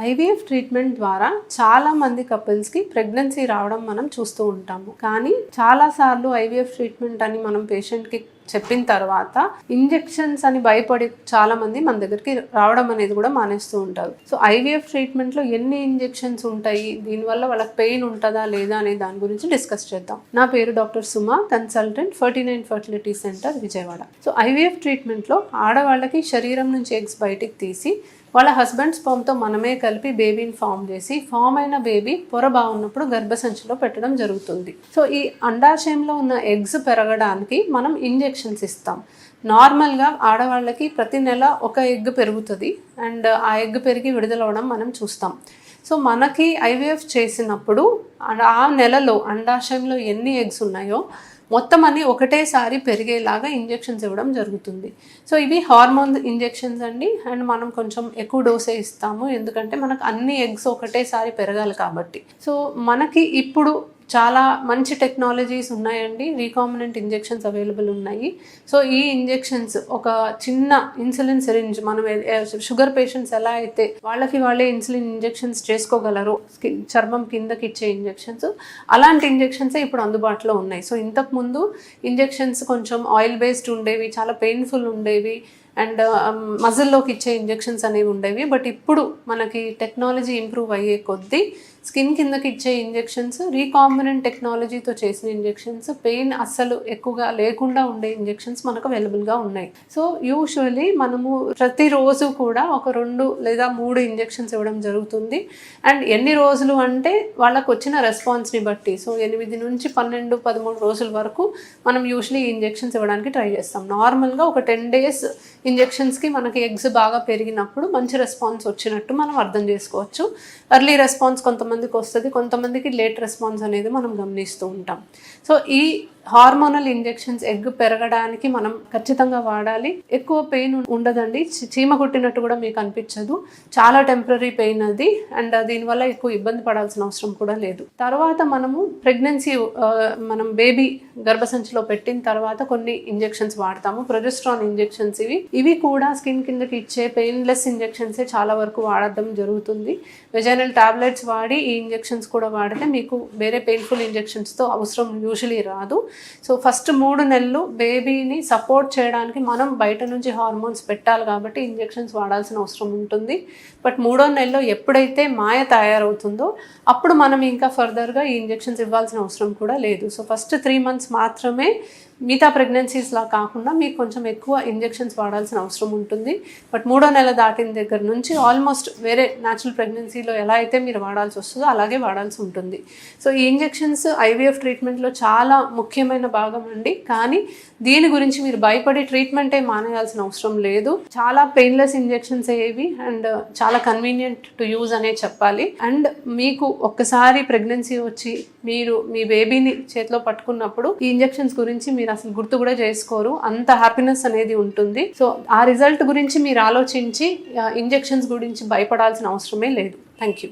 IVF treatment ద్వారా చాలా మంది కపుల్స్కి ప్రెగ్నెన్సీ రావడం మనం చూస్తూ ఉంటాము. కానీ చాలాసార్లు ఐవీఎఫ్ ట్రీట్మెంట్ అని మనం పేషెంట్కి చెప్పిన తర్వాత ఇంజెక్షన్స్ అని భయపడి చాలా మంది మన దగ్గరికి రావడం అనేది కూడా మానేస్తూ ఉంటారు. సో ఐవీఎఫ్ ట్రీట్మెంట్లో ఎన్ని ఇంజెక్షన్స్ ఉంటాయి, దీనివల్ల వాళ్ళకి పెయిన్ ఉంటుందా లేదా అనే దాని గురించి డిస్కస్ చేద్దాం. నా పేరు doctor Suma, consultant 49 fertility centre Vijayawada. So IVF ట్రీట్మెంట్లో ఆడవాళ్ళకి శరీరం నుంచి ఎగ్స్ బయటికి తీసి వాళ్ళ హస్బెండ్ స్పర్మ్తో మనమే కలిపి బేబీని ఫామ్ చేసి ఫామ్ అయిన బేబీ పొర బాగున్నప్పుడు గర్భసంచిలో పెట్టడం జరుగుతుంది. సో ఈ అండాశయంలో ఉన్న ఎగ్స్ పెరగడానికి మనం ఇంజెక్షన్స్ ఇస్తాం. నార్మల్గా ఆడవాళ్ళకి ప్రతి నెల ఒక ఎగ్ పెరుగుతుంది అండ్ ఆ ఎగ్ పెరిగి విడుదలవడం మనం చూస్తాం. సో మనకి ఐవీఎఫ్ చేసినప్పుడు ఆ నెలలో అండాశయంలో ఎన్ని ఎగ్స్ ఉన్నాయో మొత్తం అన్ని ఒకటేసారి పెరిగేలాగా ఇంజెక్షన్స్ ఇవ్వడం జరుగుతుంది. సో ఇవి హార్మోన్ ఇంజెక్షన్స్ అండి. అండ్ మనం కొంచెం ఎక్కువ డోసే ఇస్తాము, ఎందుకంటే మనకు అన్ని ఎగ్స్ ఒకటేసారి పెరగాలి కాబట్టి. సో మనకి ఇప్పుడు చాలా మంచి టెక్నాలజీస్ ఉన్నాయండి. రీకాంబినెంట్ ఇంజెక్షన్స్ అవైలబుల్ ఉన్నాయి. సో ఈ ఇంజెక్షన్స్ ఒక చిన్న ఇన్సులిన్ సిరింజ్, మనం షుగర్ పేషెంట్స్ ఎలా అయితే వాళ్ళే ఇన్సులిన్ ఇంజెక్షన్స్ చేసుకోగలరు, చర్మం కిందకి ఇచ్చే ఇంజెక్షన్స్, అలాంటి ఇంజెక్షన్సే ఇప్పుడు అందుబాటులో ఉన్నాయి. సో ఇంతకుముందు ఇంజెక్షన్స్ కొంచెం ఆయిల్ బేస్డ్ ఉండేవి, చాలా పెయిన్ఫుల్ ఉండేవి అండ్ మజిల్లోకి ఇచ్చే ఇంజెక్షన్స్ అనేవి ఉండేవి. బట్ ఇప్పుడు మనకి టెక్నాలజీ ఇంప్రూవ్ అయ్యే కొద్దీ స్కిన్ కిందకి ఇచ్చే ఇంజెక్షన్స్, రీకాంబినెంట్ టెక్నాలజీతో చేసిన ఇంజెక్షన్స్, పెయిన్ అస్సలు ఎక్కువగా లేకుండా ఉండే ఇంజెక్షన్స్ మనకు అవైలబుల్గా ఉన్నాయి. సో యూజువలీ మనము ప్రతిరోజు కూడా ఒక 2 లేదా 3 ఇంజెక్షన్స్ ఇవ్వడం జరుగుతుంది. అండ్ ఎన్ని రోజులు అంటే వాళ్ళకు వచ్చిన రెస్పాన్స్ని బట్టి, సో 8 నుంచి 12, 13 రోజుల వరకు మనం యూజువలీ ఇంజెక్షన్స్ ఇవ్వడానికి ట్రై చేస్తాం. నార్మల్గా ఒక 10 days ఇంజెక్షన్స్కి మనకి ఎగ్స్ బాగా పెరిగినప్పుడు మంచి రెస్పాన్స్ వచ్చినట్టు మనం అర్థం చేసుకోవచ్చు. ఎర్లీ రెస్పాన్స్ కొంతమందికి వస్తుంది, కొంతమందికి లేట్ రెస్పాన్స్ అనేది మనం గమనిస్తూ ఉంటాం. సో ఈ హార్మోనల్ ఇంజెక్షన్స్ ఎగ్ పెరగడానికి మనం ఖచ్చితంగా వాడాలి. ఎక్కువ పెయిన్ ఉండదండి, చీమ కుట్టినట్టు కూడా మీకు అనిపించదు, చాలా టెంపరీ పెయిన్ అది. అండ్ దీనివల్ల ఎక్కువ ఇబ్బంది పడాల్సిన అవసరం కూడా లేదు. తర్వాత మనము ప్రెగ్నెన్సీ మనం బేబీ గర్భసంచిలో పెట్టిన తర్వాత కొన్ని ఇంజెక్షన్స్ వాడతాము, ప్రొజెస్ట్రాన్ ఇంజెక్షన్స్. ఇవి కూడా స్కిన్ కిందకి ఇచ్చే పెయిన్లెస్ ఇంజెక్షన్సే చాలా వరకు వాడడం జరుగుతుంది. వెజైనల్ టాబ్లెట్స్ వాడి ఈ ఇంజెక్షన్స్ కూడా వాడితే మీకు వేరే పెయిన్ఫుల్ ఇంజెక్షన్స్తో అవసరం యూజువలీ రాదు. సో ఫస్ట్ 3 నెలలు బేబీని సపోర్ట్ చేయడానికి మనం బయట నుంచి హార్మోన్స్ పెట్టాలి కాబట్టి ఇంజెక్షన్స్ వాడాల్సిన అవసరం ఉంటుంది. బట్ 3వ నెలలో ఎప్పుడైతే మాయ తయారవుతుందో అప్పుడు మనం ఇంకా ఫర్దర్గా ఈ ఇంజెక్షన్స్ ఇవ్వాల్సిన అవసరం కూడా లేదు. సో ఫస్ట్ 3 months మాత్రమే, మిగతా ప్రెగ్నెన్సీస్లా కాకుండా మీకు కొంచెం ఎక్కువ ఇంజెక్షన్స్ వాడాల్సిన అవసరం ఉంటుంది. బట్ 3వ నెల దాటిన దగ్గర నుంచి ఆల్మోస్ట్ వేరే న్యాచురల్ ప్రెగ్నెన్సీలో ఎలా అయితే మీరు వాడాల్సి వస్తుందో అలాగే వాడాల్సి ఉంటుంది. సో ఈ ఇంజెక్షన్స్ ఐవీఎఫ్ ట్రీట్మెంట్లో చాలా ముఖ్యమైన భాగం అండి. కానీ దీని గురించి మీరు భయపడి ట్రీట్మెంటే మానేయాల్సిన అవసరం లేదు. చాలా పెయిన్లెస్ ఇంజెక్షన్స్ ఏవి అండ్ చాలా కన్వీనియంట్ టు యూజ్ అనే చెప్పాలి. అండ్ మీకు ఒక్కసారి ప్రెగ్నెన్సీ వచ్చి మీరు మీ బేబీని చేతిలో పట్టుకున్నప్పుడు ఈ ఇంజెక్షన్స్ గురించి మీరు అసలు గుర్తు కూడా చేసుకోరు, అంత హ్యాపీనెస్ అనేది ఉంటుంది. సో ఆ రిజల్ట్ గురించి మీరు ఆలోచించి ఇంజెక్షన్స్ గురించి భయపడాల్సిన అవసరమే లేదు. Thank you.